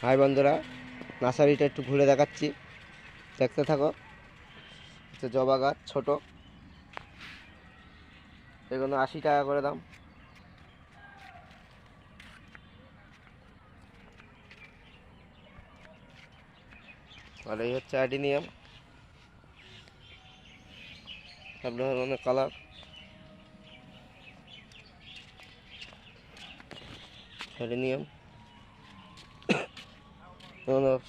High বন্ধুরা, নার্সারিটা একটু ঘুরে দেখাচ্ছি, দেখতে থাকো। হচ্ছে জবা গাছ ছোট, এগুলো 80 টাকা করে দাম। আর এই হচ্ছে অ্যাডিনিয়াম, সব ধরনের কালার। অ্যাডিনিয়াম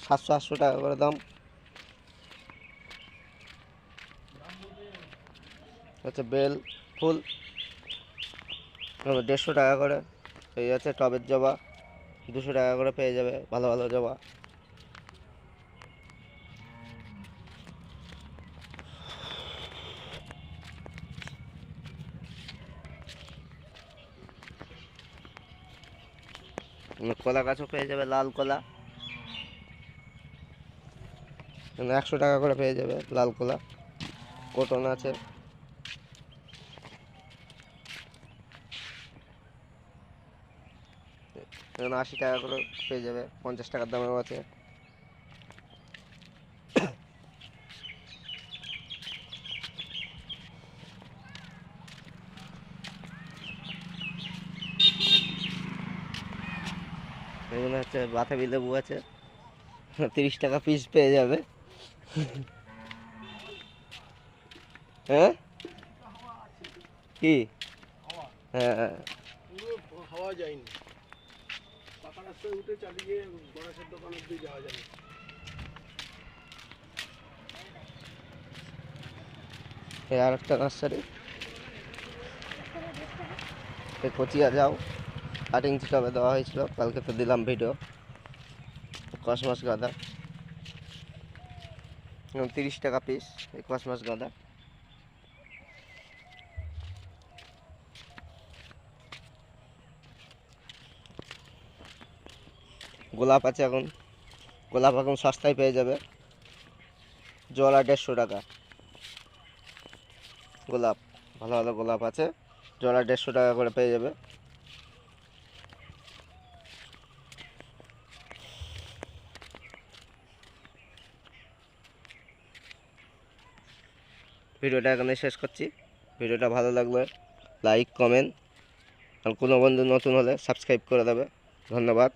700-800 টাকা করে দাম। হচ্ছে বেল ফুল 150 টাকা করে। এই আছে টবের জবা, 200 টাকা করে পেয়ে যাবে, ভালো ভালো জবা। কলা গাছও পেয়ে যাবে, লাল কলা 100 টাকা করে পেয়ে যাবে, লাল কলা। কটন আছে, এখানে 80 টাকা করে পেয়ে যাবে, 50 টাকার দামেও আছে। এগুলো হচ্ছে বাতাবি লেবু আছে, 30 টাকা পিস পেয়ে যাবে। হ্যাঁ কি? হ্যাঁ, পুরো হাওয়া যায়নি, পাকা রাস্তায় উঠে চালিয়ে গণেশের দোকান অব্দি যাওয়া যায়। এই আর একটা নার্সারি, এই কচিয়া যাও, 8 ইঞ্চি টবে দেওয়া হয়েছিল, কালকে তো দিলাম ভিডিও। কসমস গাঁদা 30 টাকা পিস, এই কসমস গাঁদা। গোলাপ আছে এখন, গোলাপ এখন সস্তায় পেয়ে যাবে, জোড়া 150 টাকা। গোলাপ ভালো ভালো গোলাপ আছে, জোড়া 150 টাকা করে পেয়ে যাবে। ভিডিওটা এখানে শেষ করছি। ভিডিওটা ভালো লাগলে লাইক কমেন্ট, আর কোনো বন্ধু নতুন হলে সাবস্ক্রাইব করে দেবে। ধন্যবাদ।